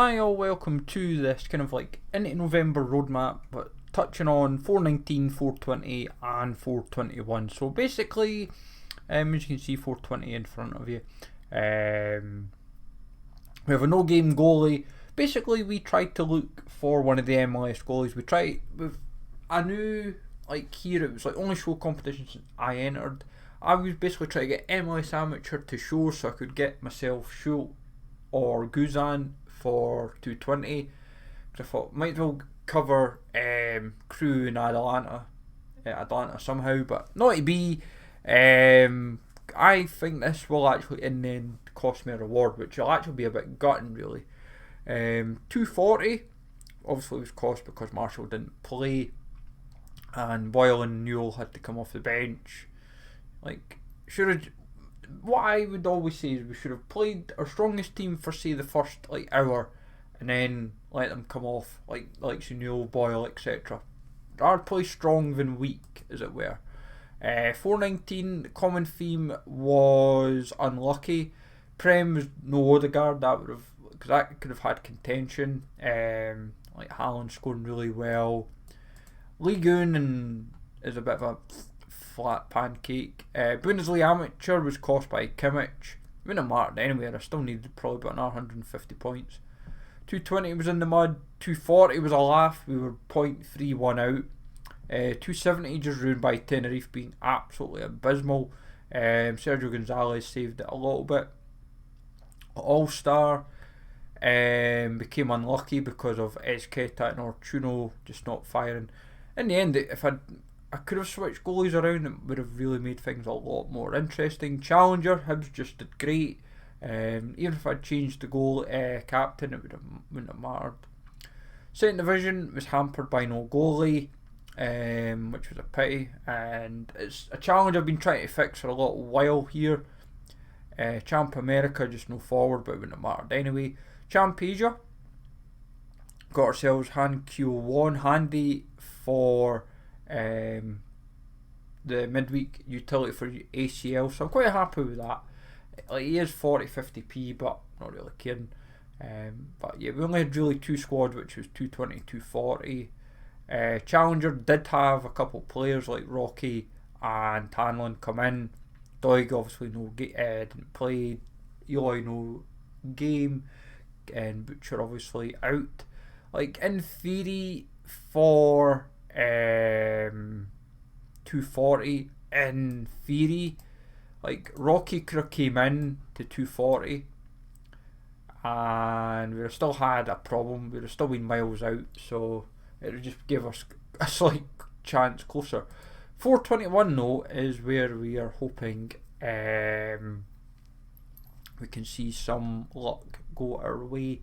Hi all, welcome to this kind of like into November roadmap, but touching on 419, 420 and 421. So basically, as you can see 420 in front of you, we have a no game goalie. Basically we tried to look for one of the MLS goalies. I knew like here it was like only show competitions I entered. I was basically trying to get MLS amateur to show so I could get myself Schultz or Guzan for 220. I thought might as well cover Crew in Atlanta somehow, but not to be. I think this will actually in the end cost me a reward, which will actually be a bit gutting really. 240 obviously was cost because Marshall didn't play, and Boyle and Newell had to come off the bench. Like should have. What I would always say is we should have played our strongest team for say the first like hour, and then let them come off like Newell, Boyle, etc. I'd play strong than weak, as it were. 419, the common theme was unlucky. Prem was no Odegaard, because that could have had contention. Like Haaland scoring really well. Ligue is a bit of a flat pancake. Bundesliga amateur was cost by Kimmich. Wouldn't have mattered anyway. I still needed probably about 150 points. 220 was in the mud. 240 was a laugh. We were 0.31 out. 270 just ruined by Tenerife being absolutely abysmal. Sergio Gonzalez saved it a little bit. All-Star became unlucky because of Ezqueta and Ortuno just not firing. In the end, if I could have switched goalies around, it would have really made things a lot more interesting. Challenger, Hibs just did great. Even if I'd changed the goal captain, it wouldn't have mattered. Second division was hampered by no goalie, which was a pity. And it's a challenge I've been trying to fix for a little while here. Champ America, just no forward, but it wouldn't have mattered anyway. Champ Asia, got ourselves hand Q1, handy for the midweek utility for ACL, so I'm quite happy with that. Like he is 40-50p, but not really caring. But yeah, we only had really two squads, which was 220, 240. Challenger did have a couple players like Rocky and Tanlin come in. Doig obviously didn't play. Eloy no game, and Butcher obviously out. Like in theory for 240, in theory, like Rocky could have came in to 240 and we would have still had a problem. We would have still been miles out, so it would just give us a slight chance closer. 421 though is where we are hoping we can see some luck go our way.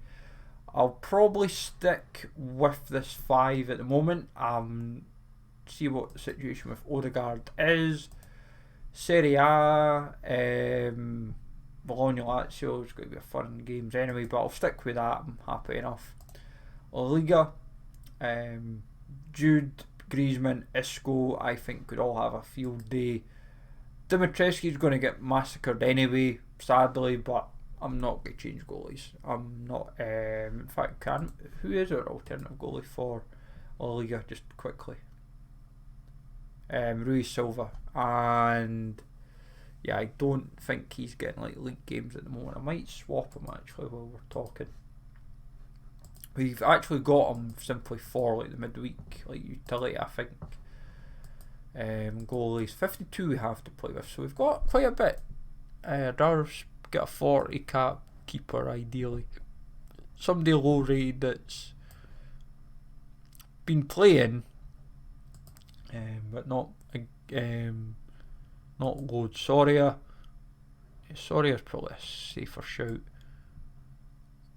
I'll probably stick with this 5 at the moment. See what the situation with Odegaard is. Serie A, Bologna Lazio is going to be a fun games anyway, but I'll stick with that. I'm happy enough. La Liga, Jude, Griezmann, Isco, I think could all have a field day. Dimitrescu's going to get massacred anyway, sadly, but I'm not going to change goalies. I'm not. In fact, who is our alternative goalie for La Liga? Just quickly. Rui Silva, and yeah, I don't think he's getting like league games at the moment. I might swap him actually while we're talking. We've actually got him simply for like the midweek like utility, I think. Goalies 52 we have to play with, so we've got quite a bit. I'd rather get a 40 cap keeper ideally. Somebody low rated that's been playing, but not loads. Sorare is probably a safer shout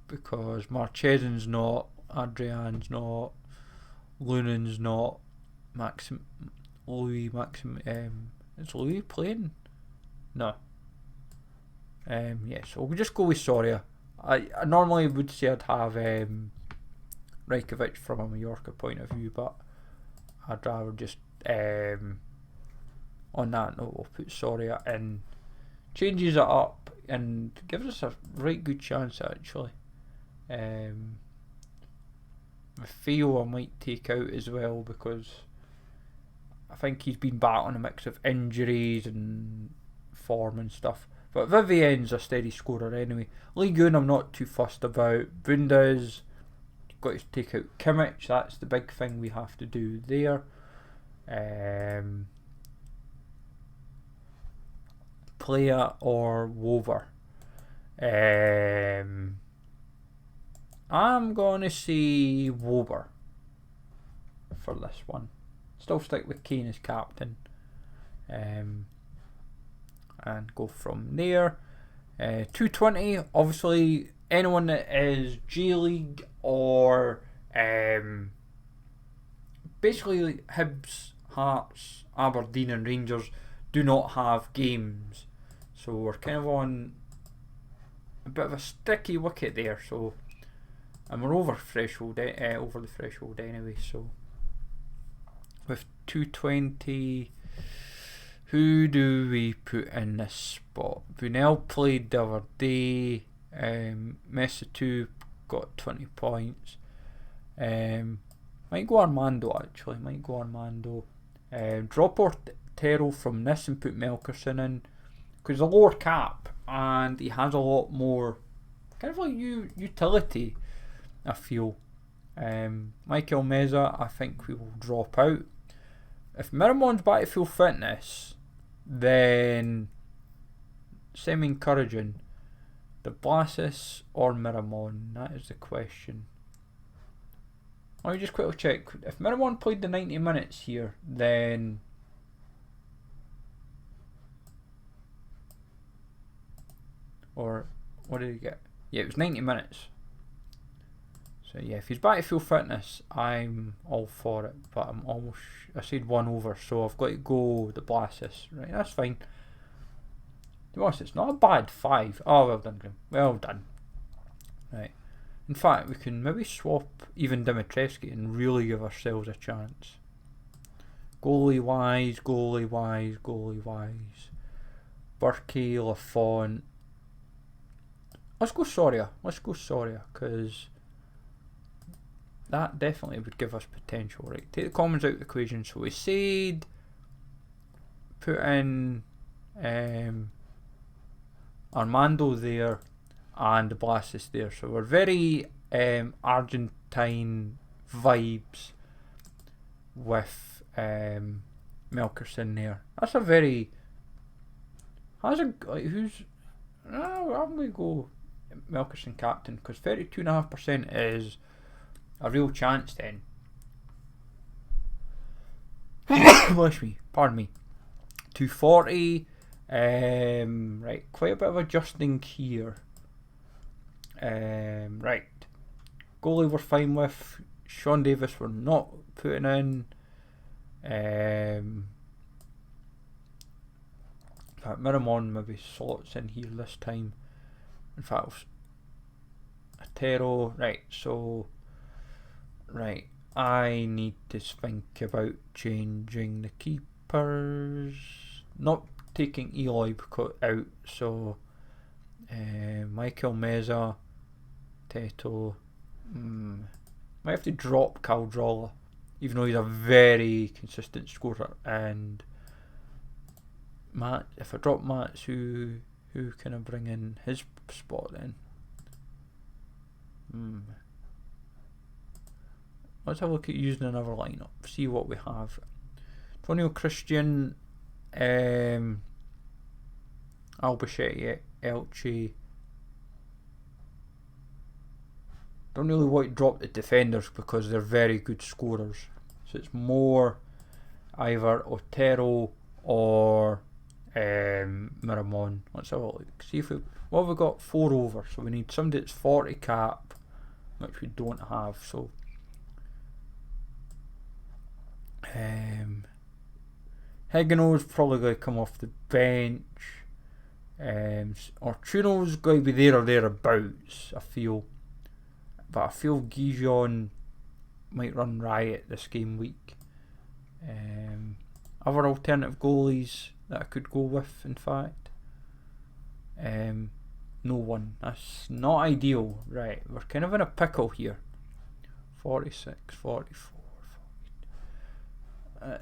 because Marchesen's not, Adrian's not, Lunen's not, is Louis playing? No. Yeah, so we'll just go with Sorare. I normally would say I'd have Rajkovic from a Mallorca point of view, but I'd rather just on that note we'll put Sorare in, changes it up and gives us a right good chance actually. Theo I might take out as well because I think he's been battling a mix of injuries and form and stuff. But Vivienne's a steady scorer anyway. Ligue 1 I'm not too fussed about. Bundes, got to take out Kimmich, that's the big thing we have to do there. Player or Wover? I'm going to say Wover for this one. Still stick with Kane as captain. And go from there. 220, obviously anyone that is J League or basically Hibs, Hearts, Aberdeen and Rangers do not have games, so we're kind of on a bit of a sticky wicket there. So, and we're over threshold, over the threshold anyway. So with 220, who do we put in this spot? Bunel played the other day. Messi got 20 points. Might go Armando actually. Drop Ortero from this and put Melkerson in because the lower cap and he has a lot more kind of like utility, I feel. Michael Meza, I think we will drop out. If Miramon's back to full fitness, then semi-encouraging. The Blasis or Miramon? That is the question. Let me just quickly check. If Miramon played the 90 minutes here, then or what did he get? Yeah, it was 90 minutes. So yeah, if he's back to full fitness, I'm all for it. But I'm almost, I said one over, so I've got to go the Blasis. Right, that's fine. To be honest, it's not a bad 5. Oh, well done, Grim. Well done. Right. In fact, we can maybe swap even Dimitrescu and really give ourselves a chance. Goalie wise. Burkey, Lafont. Let's go Sorare, because that definitely would give us potential. Right, take the commons out of the equation. So we said put in Armando there and the Blasis there. So we're very Argentine vibes with Melkerson there. That's a very I'm going to go Melkerson captain because 32.5% is a real chance then. Bless me, pardon me. 240. Right, quite a bit of adjusting here. Right, goalie we're fine with. Sean Davis we're not putting in. In fact, Miramon maybe slots in here this time. In fact, Otero. Right, so right, I need to think about changing the keepers. Not taking Eloy out, so Michael Meza, Teto. Might have to drop Caldrola, even though he's a very consistent scorer. And Matt, if I drop Mats, who can I bring in his spot then? Let's have a look at using another lineup. See what we have. Antonio Christian, Albacete, Elche. Don't really want to drop the defenders because they're very good scorers. So it's more either Otero or Miramon. Let's have a look. See if what have we got? 4 over. So we need somebody that's 40 cap, which we don't have. So Higino's probably going to come off the bench. Ortuno's going to be there or thereabouts, I feel. But I feel Gijon might run riot this game week. Other alternative goalies that I could go with, in fact. no one. That's not ideal. Right, we're kind of in a pickle here. 46, 44.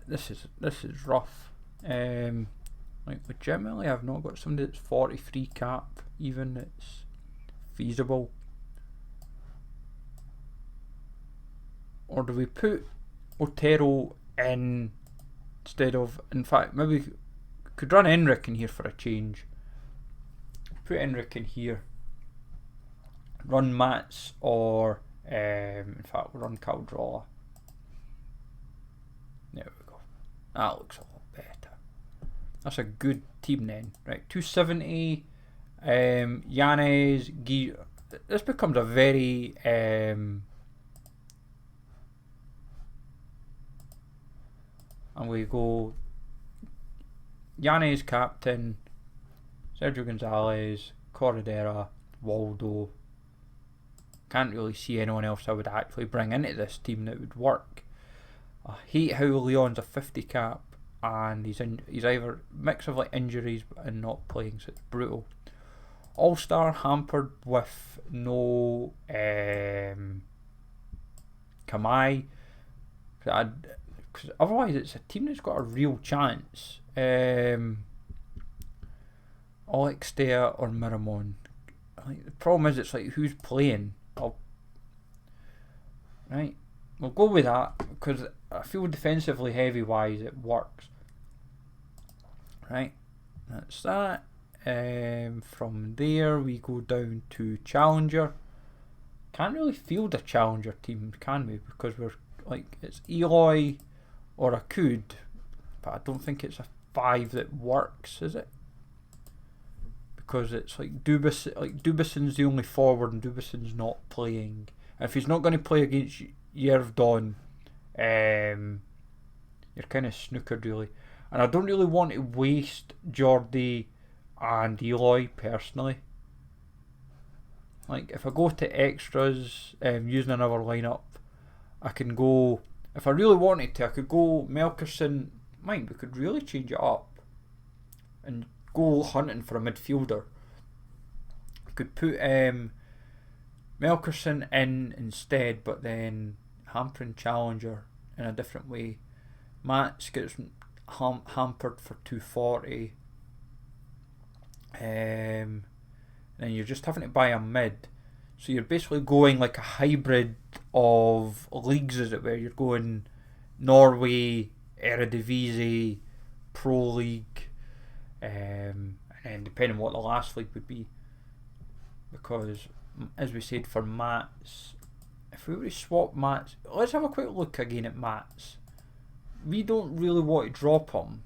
This is rough. Like legitimately, I've not got somebody that's 43 cap. Even it's feasible. Or do we put Otero in instead of? In fact, maybe we could run Enric in here for a change. Put Enric in here. Run Mats or in fact we'll run Caldrola. There we go. That looks a lot better. That's a good team then. Right, 270. Yanez, this becomes a very and we go Yanez captain, Sergio Gonzalez, Corredera, Waldo. Can't really see anyone else I would actually bring into this team that would work. I hate how Leon's a 50 cap and he's either mix of like injuries and not playing, so it's brutal. All-Star hampered with no Kamai, because otherwise it's a team that's got a real chance. Alex Dea or Miramon. Like, the problem is it's like who's playing. Right, we'll go with that because I feel defensively heavy wise it works. Right, that's that. From there we go down to Challenger. Can't really field a Challenger team, can we? Because we're like, it's Eloy or a Coud, but I don't think it's a 5 that works, is it? Because it's like Dubison's the only forward and Dubison's not playing. And if he's not going to play against Yervdon, you're kind of snookered really. And I don't really want to waste Jordi and Eloy personally. Like if I go to extras, using another lineup, I can go, if I really wanted to, I could go Melkerson. Mind, we could really change it up and go hunting for a midfielder. We could put Melkerson in instead, but then hampering Challenger in a different way. Mats gets hampered for 240. And then you're just having to buy a mid. So you're basically going like a hybrid of leagues, as it were. You're going Norway, Eredivisie, Pro League, and depending on what the last league would be. Because, as we said, for Mats, if we were to swap Mats, let's have a quick look again at Mats. We don't really want to drop him,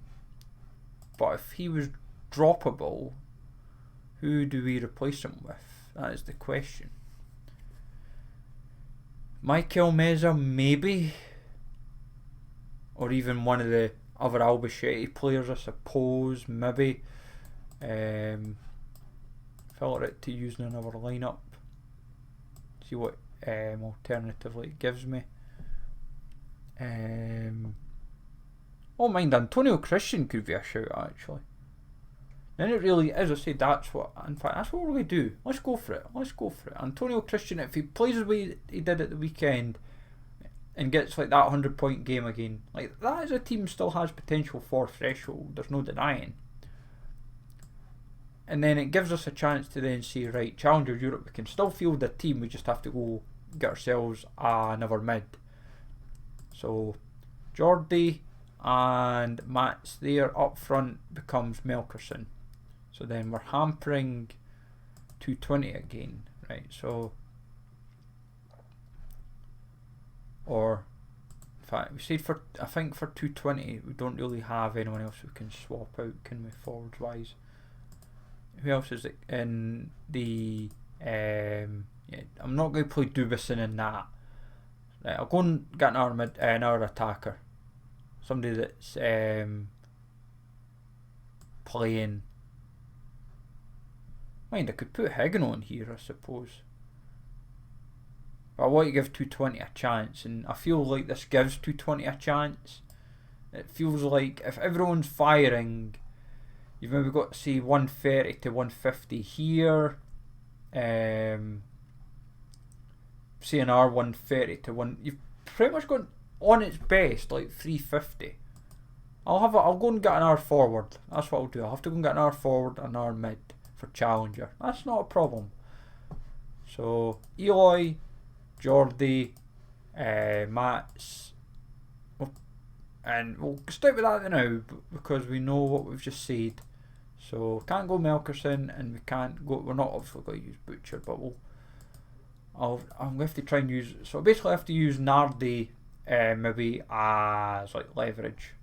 but if he was droppable, who do we replace him with? That is the question. Michael Meza, maybe, or even one of the other Albacete players, I suppose, maybe. Filter it to using another lineup. See what alternatively it gives me. Oh, mind, Antonio Christian could be a shout actually. Then it really, as I said, that's what, in fact, that's what we're going to do. Let's go for it. Antonio Christian, if he plays the way he did at the weekend and gets like that 100-point game again, like that as a team still has potential for threshold, there's no denying. And then it gives us a chance to then say, right, Challenger Europe, we can still field a team, we just have to go get ourselves another mid. So Jordi and Mats there up front becomes Melkerson. So then we're hampering 220 again, right? So, or in fact, we said for, I think for 220 we don't really have anyone else we can swap out, can we, forwards wise? Who else is it in the? Yeah, I'm not going to play Dubison in that. Right, I'll go and get another attacker, somebody that's playing. Mind, I could put Higgin on here, I suppose. But I want to give 220 a chance, and I feel like this gives 220 a chance. It feels like if everyone's firing, you've maybe got to say 130 to 150 here, say an R130 to one, you've pretty much got on its best like 350. I'll go and get an R forward. That's what I'll do. I'll have to go and get an R forward and an R mid for Challenger. That's not a problem. So Eloy, Jordy, Mats, and we'll stick with that now because we know what we've just said. So can't go Melkerson, and we can't go. We're not obviously going to use Butcher, but I'm going to have to try and use. So basically, I have to use Nardi maybe as like leverage.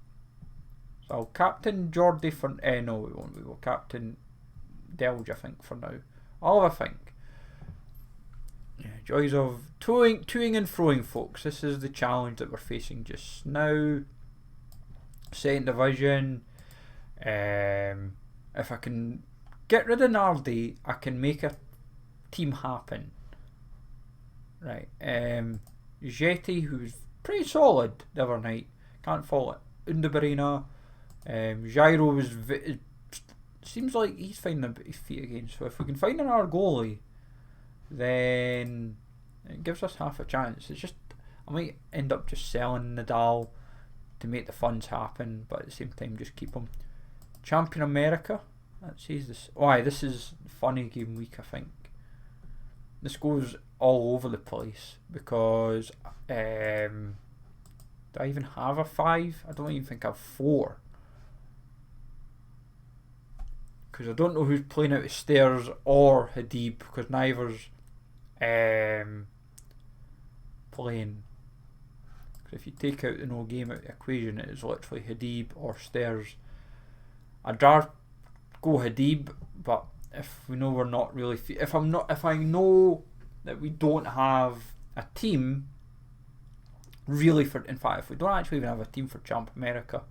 So I'll captain Jordy for no, we won't. We will captain Delge, I think, for now. I'll have a think. Yeah, joys of toing and throwing, folks. This is the challenge that we're facing just now. Second division. If I can get rid of Nardi, I can make a team happen. Right. Jetty, who's pretty solid the other night. Can't fault it. Undabarina. Gyro was seems like he's finding his feet again. So if we can find an R goalie, then it gives us half a chance. It's just I might end up just selling Nadal to make the funds happen, but at the same time just keep him. Champion America. That says this. Why this is funny game week. I think this goes all over the place because do I even have a 5? I don't even think I have 4. Because I don't know who's playing out of Stairs or Hadib, because neither's playing. Because if you take out the no game out of the equation, it is literally Hadib or Stairs. I'd rather go Hadib, but if we know we're not really, if I know that we don't have a team really for, in fact, if we don't actually even have a team for Champ America,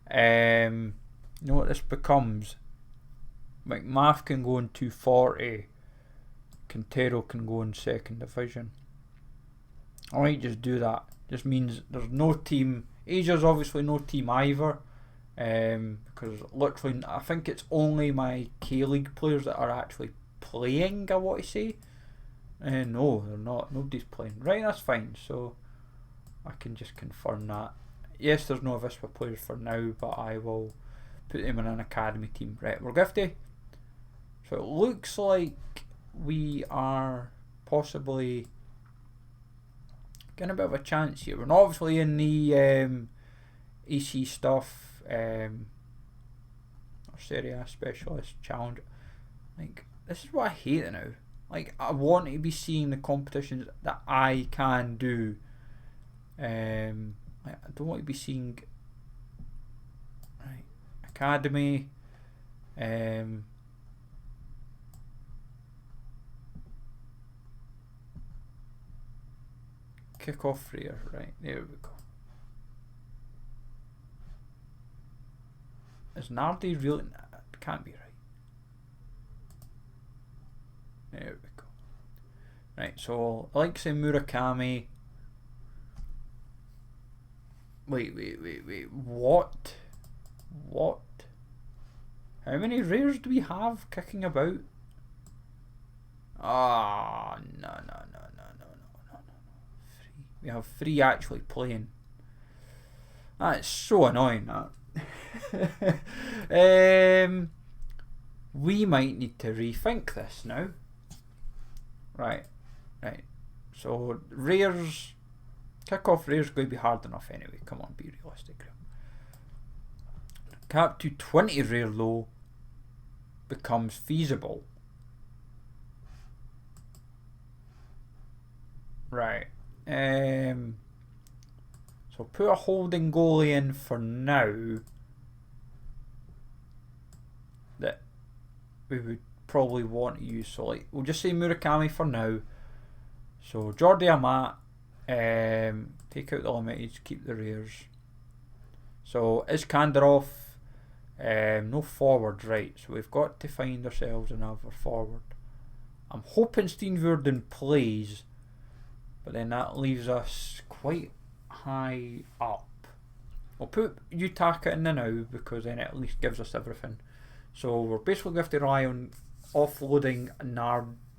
you know what this becomes? McMath can go in 240. Quintero can go in second division. I might just do that. Just means there's no team. Asia's obviously no team either. Because literally, I think it's only my K-League players that are actually playing, I want to say. No, they're not. Nobody's playing. Right, that's fine. So I can just confirm that. Yes, there's no Avispa players for now, but I will put them in an academy team. Right, we're gifty. So it looks like we are possibly getting a bit of a chance here. We're not obviously in the AC stuff, or Serie A specialist challenge. Like, this is what I hate now. Like, I want to be seeing the competitions that I can do. I don't want to be seeing academy. Kick off here, right, there we go. Is Nardi really? It can't be right. There we go. Right, so Alexei Murakami. Wait. What? How many rares do we have kicking about? Ah, no. 3. We have 3 actually playing. That's so annoying, that. We might need to rethink this now. Right. So rares, kick-off rares going to be hard enough anyway. Come on, be realistic. Cap to 20 rare low becomes feasible. Right. So put a holding goalie in for now that we would probably want to use. So like we'll just say Murakami for now. So Jordi Amat, take out the limiteds, keep the rares. So Iskandarov, no forward, right? So we've got to find ourselves another forward. I'm hoping Steenvoorden plays, but then that leaves us quite high up. We'll put Utaka in the now because then it at least gives us everything. So we're basically going to have to rely on offloading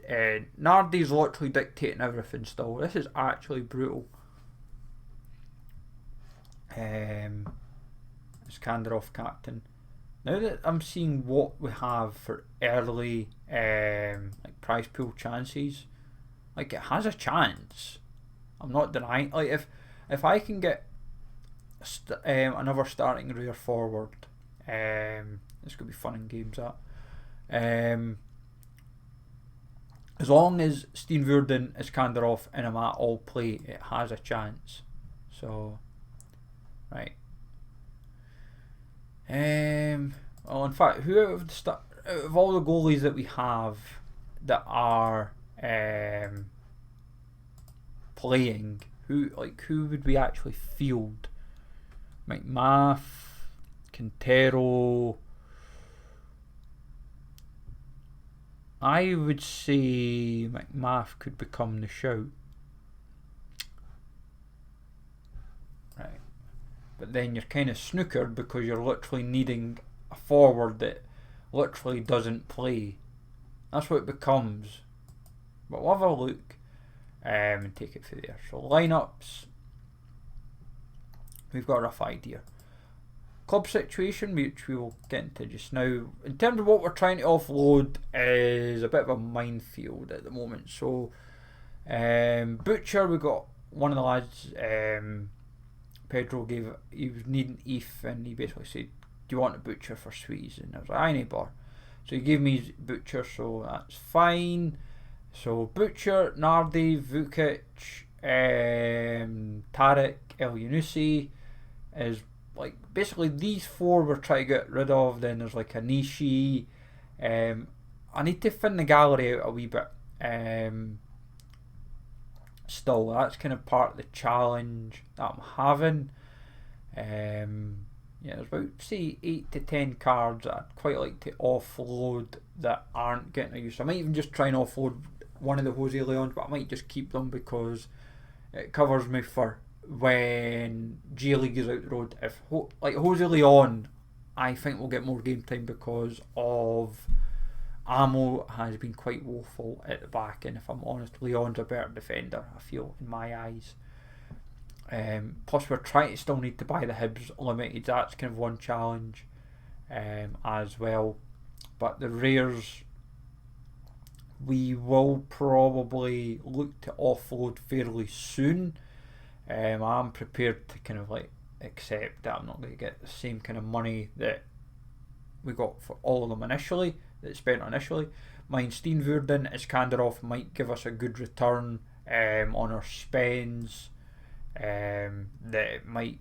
Nardi's literally dictating everything still. This is actually brutal. Iskandarov captain. Now that I'm seeing what we have for early like prize pool chances, like it has a chance. I'm not denying. Like if I can get another starting rear forward, it's gonna be fun in games. That as long as Steenvoorden, Iskandarov, and Amat all play, it has a chance. So, right. Well, in fact, who out of all the goalies that we have that are playing, who would we actually field? McMath, Quintero. I would say McMath could become the shout. Right. But then you're kind of snookered because you're literally needing a forward that literally doesn't play. That's what it becomes. But we'll have a look and take it through there. So lineups, we've got a rough idea. Club situation, which we will get into just now. In terms of what we're trying to offload, is a bit of a minefield at the moment. So Butcher, we got one of the lads. Pedro he was needing ETH, and he basically said, "Do you want a Butcher for Swedes?" And I was like, "I need bar." So he gave me his Butcher, so that's fine. So Butcher, Nardi, Vukic, Tarek, El Yunusi is like basically these four we're trying to get rid of. Then there's like Anishi. I need to thin the gallery out a wee bit. Still, that's kind of part of the challenge that I'm having. Yeah, there's about say 8 to 10 cards that I'd quite like to offload that aren't getting a use. I might even just try and offload one of the Jose Leons, but I might just keep them because it covers me for when G League is out the road. If like Jose Leon, I think we'll get more game time because of Ammo has been quite woeful at the back, and if I'm honest, Leon's a better defender, I feel, in my eyes. Plus we're trying to still need to buy the Hibs Limited. That's kind of one challenge as well. But the rares, we will probably look to offload fairly soon. I'm prepared to kind of like accept that I'm not going to get the same kind of money that we got for all of them initially, that spent initially. Mine Steenvoorden, Iskandarov might give us a good return on our spends. That might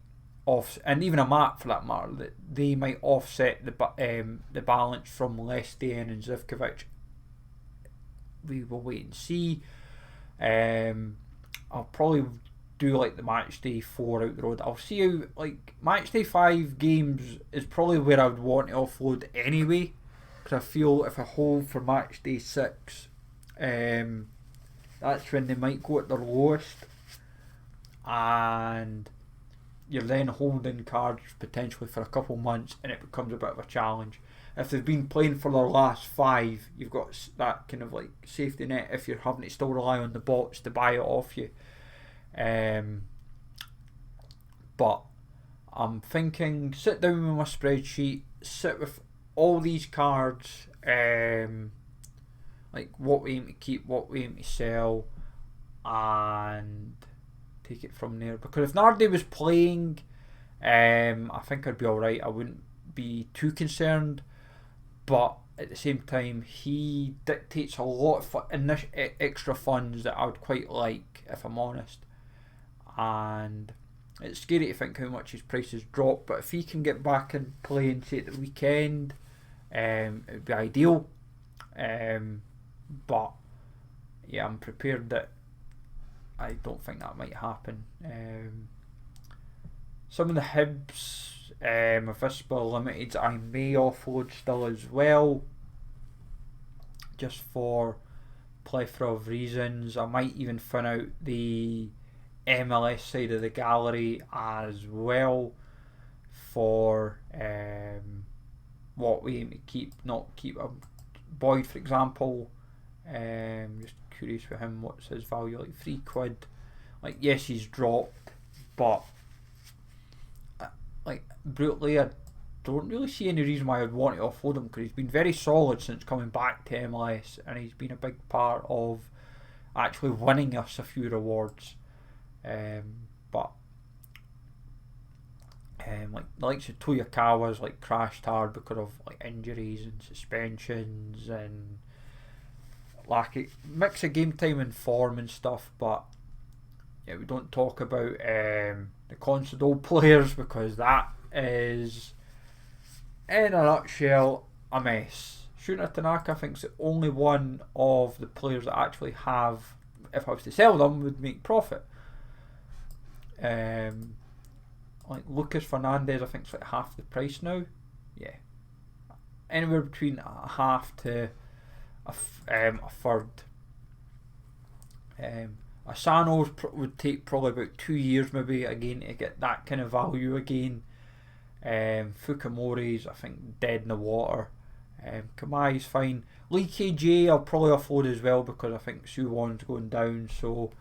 and even a map for that matter, that they might offset the balance from Lestian and Zivkovic. We will wait and see. I'll probably do like the match day 4 out the road. I'll see how, like, match day 5 games is probably where I would want to offload anyway, because I feel if I hold for match day 6, that's when they might go at their lowest, and you're then holding cards potentially for a couple months and it becomes a bit of a challenge. If they've been playing for their last 5, you've got that kind of like safety net if you're having to still rely on the bots to buy it off you. But I'm thinking, sit down with my spreadsheet, sit with all these cards, like what we aim to keep, what we aim to sell, and take it from there. Because if Nardi was playing, I think I'd be alright. I wouldn't be too concerned, but at the same time he dictates a lot of extra funds that I would quite like, if I'm honest. And it's scary to think how much his prices drop, but if he can get back and play and say at the weekend, it would be ideal. But yeah, I'm prepared that I don't think that might happen. Some of the Hibs, if this Spell Limiteds, I may offload still as well, just for plethora of reasons. I might even thin out the MLS side of the gallery as well, for what we aim to keep, not keep. Boyd, for example, Just curious for him, what's his value? Like £3. Like, yes, he's dropped, but like brutally, I don't really see any reason why I'd want to offload him, because he's been very solid since coming back to MLS, and he's been a big part of actually winning us a few rewards. But like the likes of Toyokawa's like crashed hard because of like injuries and suspensions and mix of game time and form and stuff. But yeah, we don't talk about the Consadole players, because that is, in a nutshell, a mess. Shunta Tanaka, I think, is the only one of the players that actually have, if I was to sell them, would make profit. Like Lucas Fernandez, I think it's like half the price now. Yeah, anywhere between a half to a third. Asano's would take probably about 2 years maybe again to get that kind of value again. Fukumori's, I think, dead in the water. Kamai's fine. Lee KJ I'll probably offload as well, because I think Suwon's going down, so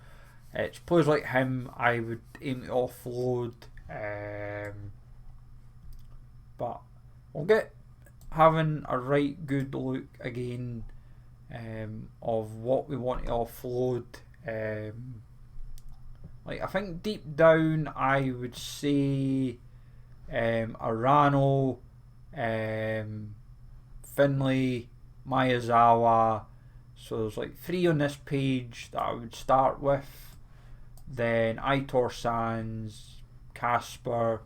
it's players like him I would aim to offload. But we'll get having a right good look again of what we want to offload. Like, I think deep down I would say Arano, Finlay, Miyazawa. So there's like 3 on this page that I would start with. Then Aitor Sands, Casper,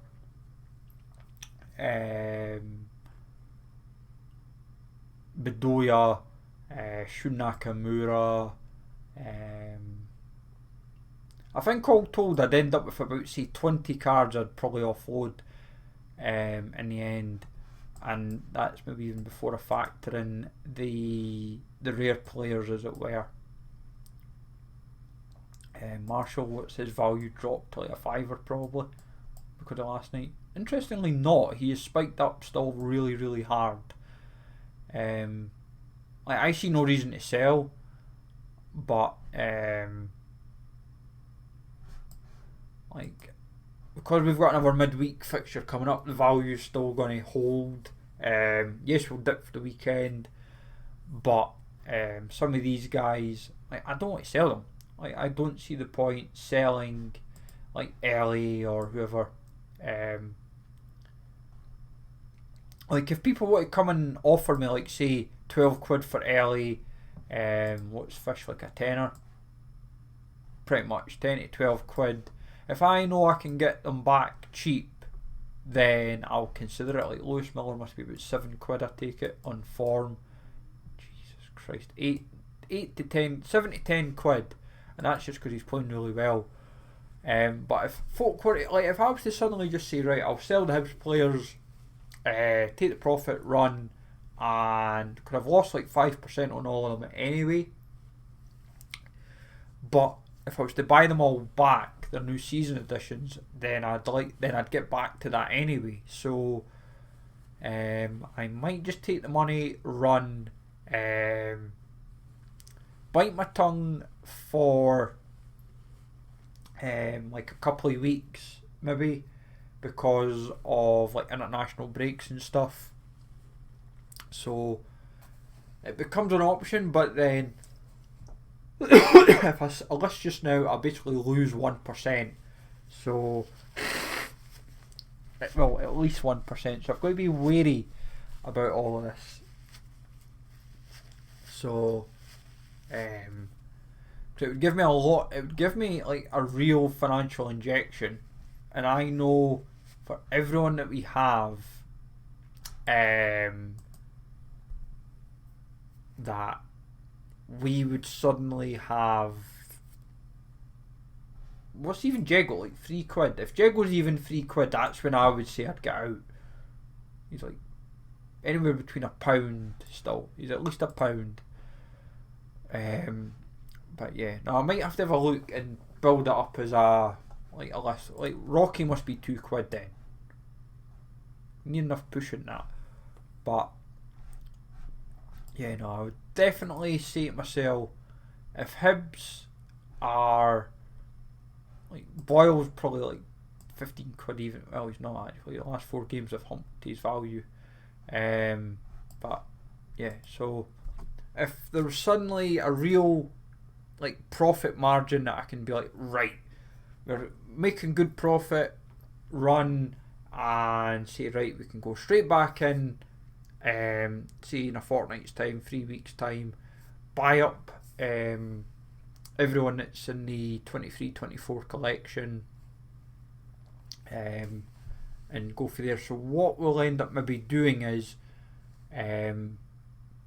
Bedoya, Shun Nakamura. I think all told I'd end up with about, say, 20 cards I'd probably offload in the end, and that's maybe even before I factor in the rare players, as it were. Marshall, what's his value, dropped to like a £5 probably because of last night. Interestingly not, he is spiked up still really, really hard. Like, I see no reason to sell, but like, because we've got another midweek fixture coming up, the value's still going to hold. Yes, we'll dip for the weekend, but some of these guys, like, I don't want to sell them. Like, I don't see the point selling like Ellie or whoever. Like, if people want to come and offer me, like, say, £12 for Ellie, what's fish, like a tenner? Pretty much, 10 to £12. If I know I can get them back cheap, then I'll consider it. Like, Lewis Miller must be about £7, I take it, on form. Jesus Christ, 8 to 10, 7 to £10, and that's just because he's playing really well. But if folk were to, like, if I was to suddenly just say, right, I'll sell the Hibs players, take the profit, run, and could have lost like 5% on all of them anyway. But if I was to buy them all back, their new season editions, then I'd get back to that anyway. So I might just take the money, run, bite my tongue for like a couple of weeks maybe, because of like international breaks and stuff. So it becomes an option, but then if I list just now, I'll basically lose 1%. So, well, at least 1%. So I've got to be wary about all of this. So, so it would give me a lot. It would give me like a real financial injection, and I know for everyone that we have, that we would suddenly have, what's even Jego, like £3? If Jego's even £3, that's when I would say I'd get out. He's like anywhere between £1 still. He's at least £1. But yeah, no, I might have to have a look and build it up as a list. Like, Rocky must be £2 then. Need enough pushing that. But yeah, no, I would definitely say to myself, if Hibs are like Boyle's probably like 15 quid even. Well, he's not actually. The last 4 games have humped his value. But yeah, so if there was suddenly a real like profit margin that I can be like, right, we're making good profit, run, and say, right, we can go straight back in, say in a fortnight's time, 3 weeks time, buy up everyone that's in the 23-24 collection, and go for there. So what we'll end up maybe doing is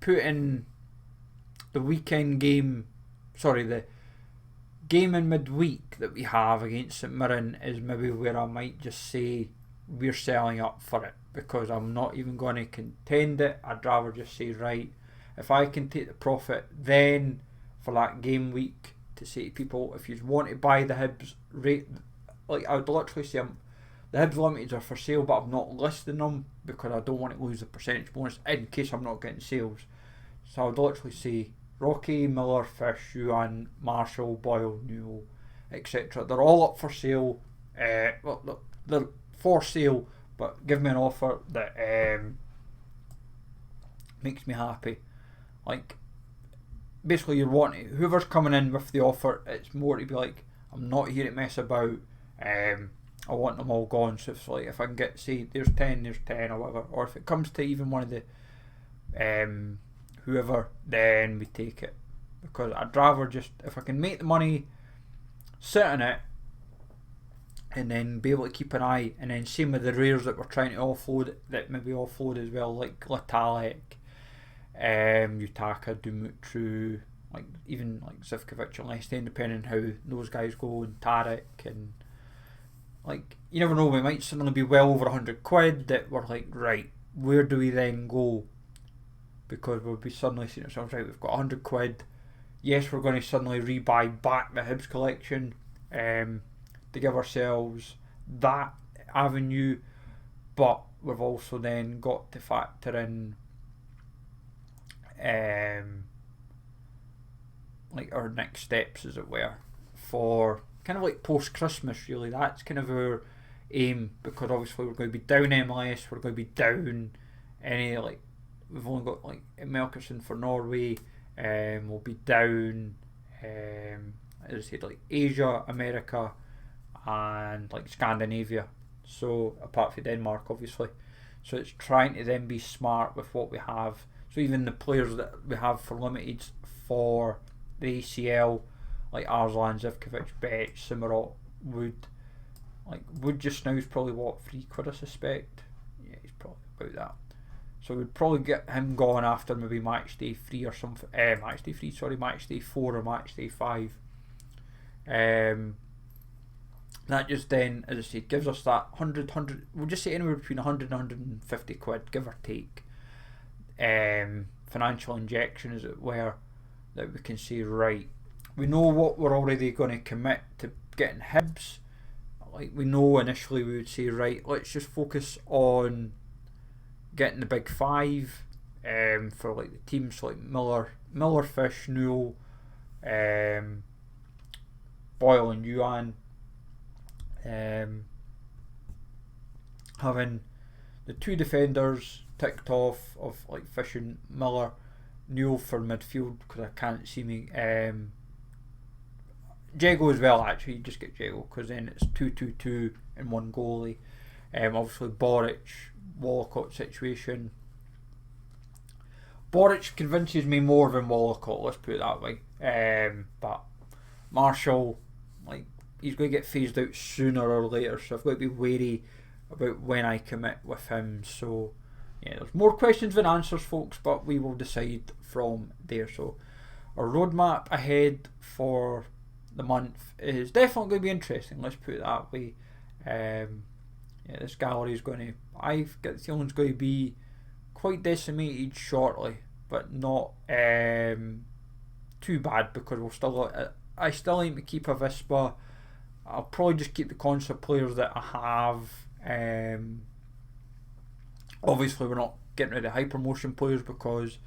putting the weekend game, the game in midweek that we have against St Mirren is maybe where I might just say we're selling up for it, because I'm not even going to contend it. I'd rather just say, right, if I can take the profit then for that game week to say to people, if you want to buy the Hibs rate, like I would literally say the Hibs Limiteds are for sale, but I'm not listing them because I don't want to lose the percentage bonus in case I'm not getting sales. So I would literally say Rocky, Miller, Fish, Yuan, Marshall, Boyle, Newell, etc. They're all up for sale. Well, they're for sale, but give me an offer that makes me happy. Like, basically, you're wanting whoever's coming in with the offer. It's more to be like, I'm not here to mess about. I want them all gone. So it's like, if I can get, say, there's 10 or whatever, or if it comes to even one of the whoever, then we take it, because I'd rather just, if I can make the money, sit in it, and then be able to keep an eye. And then same with the rares that we're trying to offload, that maybe offload as well, like Latalik, Utaka, Dumitru, like even like Zivkovic and Leicester, depending on how those guys go, and Tarek, and like, you never know, we might suddenly be well over 100 quid that we're like, right, where do we then go? Because we'll be suddenly seeing ourselves, right, we've got 100 quid. Yes, we're going to suddenly rebuy back the Hibs collection to give ourselves that avenue, but we've also then got to factor in like our next steps, as it were, for kind of like post Christmas. Really, that's kind of our aim, because obviously we're going to be down MLS, we're going to be down any, like, we've only got like Melkerson for Norway, we'll be down as I said, like Asia, America, and like Scandinavia, so apart from Denmark obviously. So it's trying to then be smart with what we have. So even the players that we have for limiteds for the ACL, like Arslan, Zivkovic, Betch, Simarot, Wood. Like Wood just now is probably what, £3 I suspect. Yeah, he's probably about that. So we'd probably get him gone after maybe match day 3 or something. Match day 4 or match day 5. That just then, as I said, gives us that 100, we'll just say anywhere between 100 and 150 quid, give or take. Financial injection, as it were, that we can say, right, we know what we're already going to commit to getting Hibs. Like, we know initially we would say, right, let's just focus on getting the big 5 for like the teams like Miller, Fish, Newell, Boyle and Yuan, having the 2 defenders ticked off of like Fish and Miller, Newell for midfield, because I can't see me Jago as well, actually. You just get Jago, because then it's 2-2-2 and 1 goalie. Obviously Boric, Wallacott situation. Boric convinces me more than Wallacott, let's put it that way. But Marshall, like, he's going to get phased out sooner or later, so I've got to be wary about when I commit with him. So yeah, there's more questions than answers, folks, but we will decide from there. So our roadmap ahead for the month is definitely going to be interesting, let's put it that way. Yeah, this gallery is going to, I've got the feeling it's going to be quite decimated shortly, but not too bad, because we'll still, I still aim to keep a Vispa. I'll probably just keep the concept players that I have. Obviously we're not getting rid of hypermotion players, because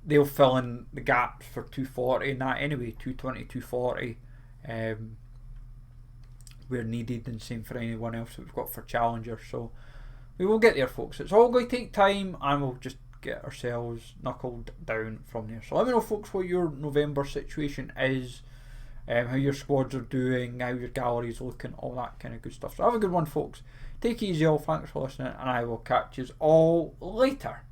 they'll fill in the gaps for 240 and that anyway, 220, 240, where needed, and same for anyone else that we've got for Challenger. So we will get there, folks. It's all going to take time, and we'll just get ourselves knuckled down from there. So let me know, folks, what your November situation is, how your squads are doing, how your gallery's looking, all that kind of good stuff. So have a good one, folks. Take it easy all, thanks for listening, and I will catch you all later.